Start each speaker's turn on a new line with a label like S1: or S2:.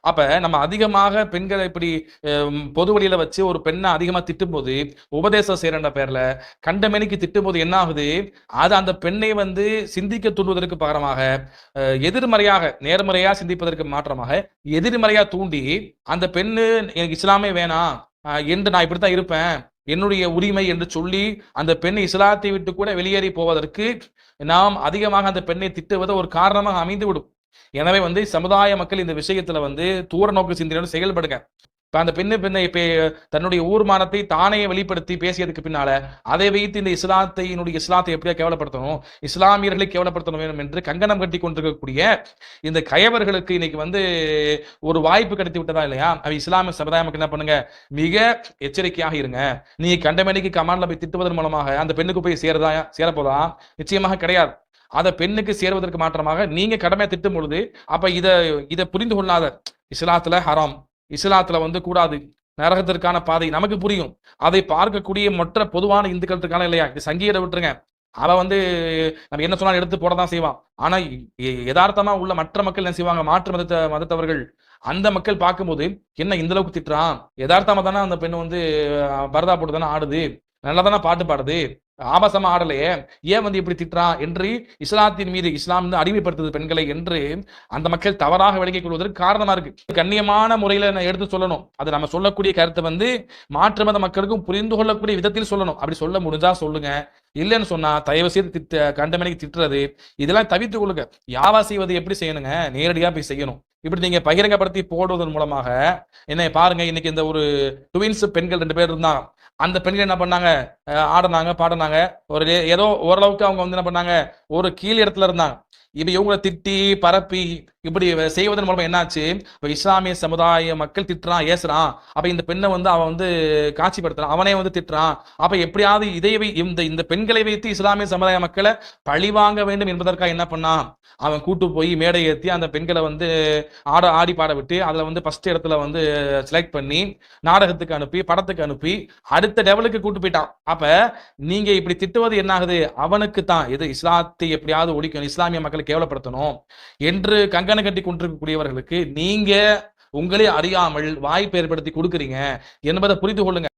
S1: அப்ப நம்ம அதிகமாக பெண்களை இப்படி பொது வழியில வச்சு ஒரு பெண்ணை அதிகமா திட்டும்போது, உபதேசம் செய்யறன்ற பேர்ல கண்டமேனிக்கு திட்டும்போது என்ன ஆகுது? அது அந்த பெண்ணை வந்து சிந்திக்க தூண்டுவதற்கு பகரமாக, எதிர்மறையாக நேர்மறையா சிந்திப்பதற்கு மாற்றமாக, எதிர்மறையா தூண்டி, அந்த பெண்ணு எனக்கு இஸ்லாமே வேணாம் என்று நான் இப்படித்தான் இருப்பேன். என்னுடைய உரிமை என்று சொல்லி, அந்த பெண் இஸ்லாத்தை விட்டு கூட வெளியேறி போவதற்கு, நாம் அதிகமாக அந்த பெண்ணை திட்டுவது ஒரு காரணமாக அமைந்துவிடும். எனவே வந்து சமுதாய மக்கள் இந்த விஷயத்துல வந்து தூர நோக்கு சிந்தனையோடு செயல்படுங்க. இப்ப அந்த பெண்ணை இப்ப தன்னுடைய ஊர்மானத்தை தானே வெளிப்படுத்தி பேசியதுக்கு பின்னால, அதை வைத்து இந்த இஸ்லாத்தை எப்படியா கேவலப்படுத்தணும், இஸ்லாமியர்களை கேவலப்படுத்தணும் வேணும் என்று கங்கணம் கட்டி கொண்டிருக்கக்கூடிய இந்த கயவர்களுக்கு இன்னைக்கு வந்து ஒரு வாய்ப்பு கிடைத்து விட்டதா இல்லையா? இஸ்லாமிய சமுதாய மக்கள் என்ன பண்ணுங்க, மிக எச்சரிக்கையாக இருங்க. நீங்க கண்டமேனிக்கு கமாண்ட்ல போய் திட்டுவதன் மூலமாக அந்த பெண்ணுக்கு போய் சேரப்போதா? நிச்சயமாக கிடையாது. அத பெண்ணுக்கு சேருவதற்கு மாற்றமாக நீங்க கடமையா திட்டும் பொழுது, அப்ப இத புரிந்து கொள்ளாத, இஸ்லாத்துல ஹராம், இஸ்லாத்துல வந்து கூடாது, நரகத்திற்கான பாதை நமக்கு புரியும். அதை பார்க்கக்கூடிய மற்ற பொதுவான இந்துக்கள் இருக்கான இல்லையா? இது சங்கீத விட்டுருங்க. அவன் வந்து நம்ம என்ன சொன்னாலும் எடுத்து போடதான் செய்வான். ஆனா யதார்த்தமா உள்ள மற்ற மக்கள் என்ன செய்வாங்க? மாற்று மதத்தவர்கள் அந்த மக்கள் பார்க்கும்போது, என்ன இந்த அளவுக்கு திட்டுறான்? யதார்த்தமா தானே அந்த பெண்ணு வந்து பரதா போட்டு தானே ஆடுது, நல்லா தானே பாட்டு பாடுது, ஆபாசமா ஆடலையே, ஏன் வந்து இப்படி திட்டுறான் என்று இஸ்லாத்தின் மீது இஸ்லாம் அடிமைப்படுத்துது பெண்களை என்று அந்த மக்கள் தவறாக விளங்கிக் கொள்வதற்கு காரணமா இருக்கு. கண்ணியமான முறையில எடுத்து சொல்லணும். அது நம்ம சொல்லக்கூடிய கருத்தை வந்து மாற்று மத மக்களுக்கும் புரிந்து கொள்ளக்கூடிய விதத்தில் சொல்லணும். அப்படி சொல்ல முடிஞ்சா சொல்லுங்க. இல்லைன்னு சொன்னா தயவு செய்து கண்டமேனிக்கு திட்டுறது இதெல்லாம் தவிர்த்து கொள்ளுங்க. யாவா செய்வது எப்படி செய்யணுங்க? நேரடியா போய் செய்யணும். இப்படி நீங்க பகிரங்கப்படுத்தி போடுவதன் மூலமாக என்ன பாருங்க, இன்னைக்கு இந்த ஒரு ட்வின்ஸ் பெண்கள் 2 பேர் இருந்தாங்க. அந்த பெண்கள் என்ன பண்ணாங்க? ஆடினாங்க, பாடினாங்க. ஏதோ ஓரளவுக்கு அவங்க வந்து என்ன பண்ணாங்க? ஒரு கீழ் இடத்துல இருந்தாங்க. இப்ப இவங்களை திட்டி பரப்பி இப்படி செய்வதன் மூலமா என்னாச்சு? இப்ப இஸ்லாமிய சமுதாய மக்கள் திட்டுறான், ஏசுறான். அப்ப இந்த பெண்ணை வந்து அவன் வந்து காட்சிப்படுத்துறான், அவனே வந்து திட்டுறான். அப்ப எப்படியாவது இந்த பெண்களை வைத்து இஸ்லாமிய சமுதாய மக்களை பழிவாங்க வேண்டும் என்பதற்காக என்ன பண்ணான்? அவன் கூட்டு போய் மேடை ஏற்றி அந்த பெண்களை வந்து ஆடி பாட விட்டு அதுல வந்து ஃபர்ஸ்ட் இடத்துல வந்து செலக்ட் பண்ணி நாடகத்துக்கு அனுப்பி, படத்துக்கு அனுப்பி, அடுத்த லெவலுக்கு கூட்டு போயிட்டான். அப்ப நீங்க இப்படி திட்டுவது என்ன ஆகுது? அவனுக்கு தான் இது இஸ்லாத்தை எப்படியாவது ஒழிக்கணும், இஸ்லாமிய மக்களை கேவலப்படுத்தணும் என்று கங்கணம் கட்டி கொண்டிருக்கக்கூடியவர்களுக்கு நீங்க உங்களே அறியாமல் வாய்ப்பு ஏற்படுத்தி கொடுக்குறீங்க என்பதை புரிந்து கொள்ளுங்க.